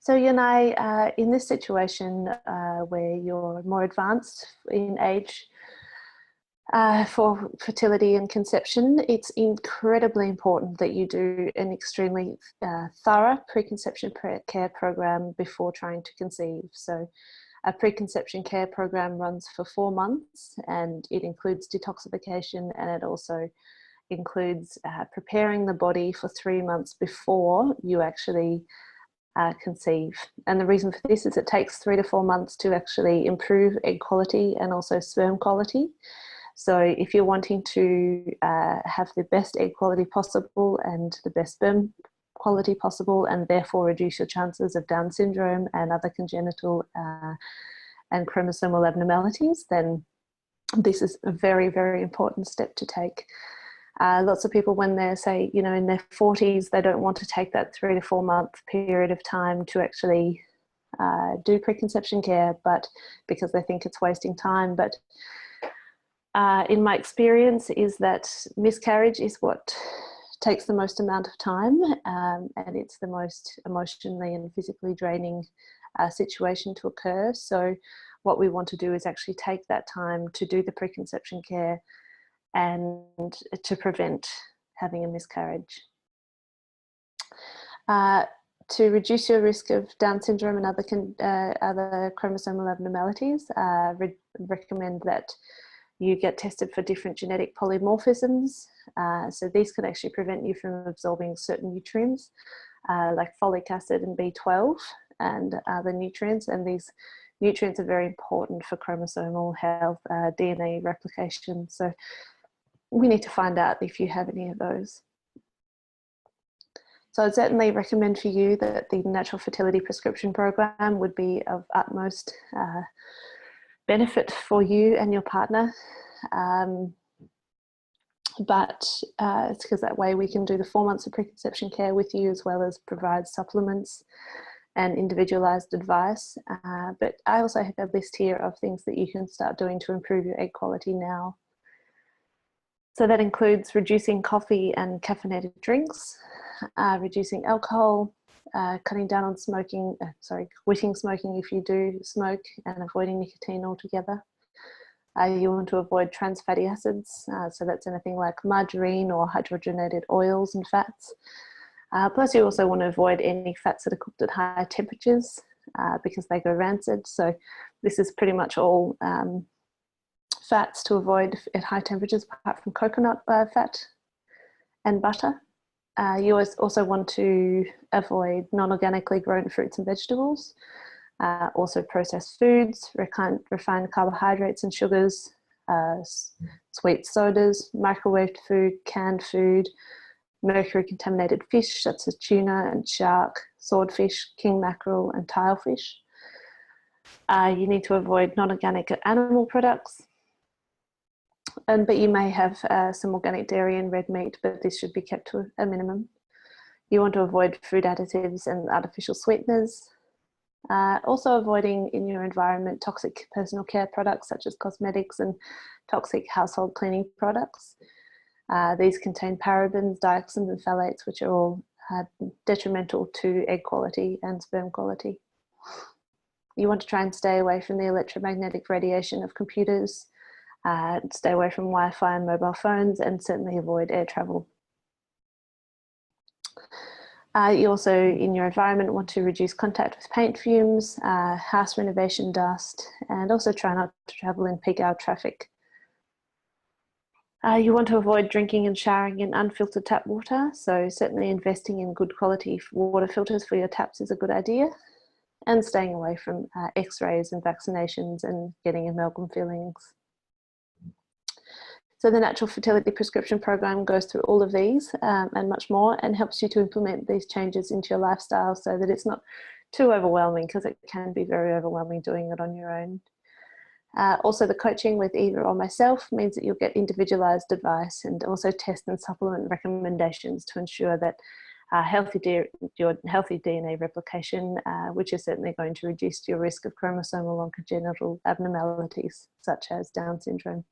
So you and I, in this situation where you're more advanced in age for fertility and conception, it's incredibly important that you do an extremely thorough preconception care program before trying to conceive. So a preconception care program runs for 4 months, and it includes detoxification, and it also includes preparing the body for 3 months before you actually conceive. And the reason for this is it takes 3 to 4 months to actually improve egg quality and also sperm quality. So if you're wanting to have the best egg quality possible and the best sperm quality possible, and therefore reduce your chances of Down syndrome and other congenital and chromosomal abnormalities, then this is a very, very important step to take. Lots of people, when they're, say, you know, in their 40s, they don't want to take that 3 to 4 month period of time to actually do preconception care, but because they think it's wasting time. But in my experience is that miscarriage is what takes the most amount of time, and it's the most emotionally and physically draining situation to occur. So what we want to do is actually take that time to do the preconception care and to prevent having a miscarriage. To reduce your risk of Down syndrome and other chromosomal abnormalities, recommend that you get tested for different genetic polymorphisms. So these can actually prevent you from absorbing certain nutrients like folic acid and B12 and other nutrients. And these nutrients are very important for chromosomal health, DNA replication. So we need to find out if you have any of those. So I'd certainly recommend for you that the natural fertility prescription program would be of utmost benefit for you and your partner. But it's because that way we can do the 4 months of preconception care with you, as well as provide supplements and individualized advice. But I also have a list here of things that you can start doing to improve your egg quality now. So that includes reducing coffee and caffeinated drinks, reducing alcohol, cutting down on smoking, quitting smoking if you do smoke, and avoiding nicotine altogether. You want to avoid trans fatty acids, so that's anything like margarine or hydrogenated oils and fats. Plus you also want to avoid any fats that are cooked at high temperatures because they go rancid. So this is pretty much all fats to avoid at high temperatures, apart from coconut fat and butter. You also want to avoid non-organically grown fruits and vegetables, also processed foods, refined carbohydrates and sugars, sweet sodas, microwaved food, canned food, mercury contaminated fish such as tuna and shark, swordfish, king mackerel and tilefish. You need to avoid non-organic animal products. But you may have some organic dairy and red meat, but this should be kept to a minimum. You want to avoid food additives and artificial sweeteners. Also avoiding in your environment toxic personal care products such as cosmetics and toxic household cleaning products. These contain parabens, dioxins and phthalates, which are all detrimental to egg quality and sperm quality. You want to try and stay away from the electromagnetic radiation of computers, stay away from Wi-Fi and mobile phones, and certainly avoid air travel. You also, in your environment, want to reduce contact with paint fumes, house renovation dust, and also try not to travel in peak hour traffic. You want to avoid drinking and showering in unfiltered tap water, so certainly investing in good quality water filters for your taps is a good idea, and staying away from x-rays and vaccinations and getting amalgam fillings. So the natural fertility prescription program goes through all of these and much more, and helps you to implement these changes into your lifestyle so that it's not too overwhelming, because it can be very overwhelming doing it on your own. Also, the coaching with either or myself means that you'll get individualized advice and also test and supplement recommendations to ensure that your healthy DNA replication, which is certainly going to reduce your risk of chromosomal and congenital abnormalities such as Down syndrome.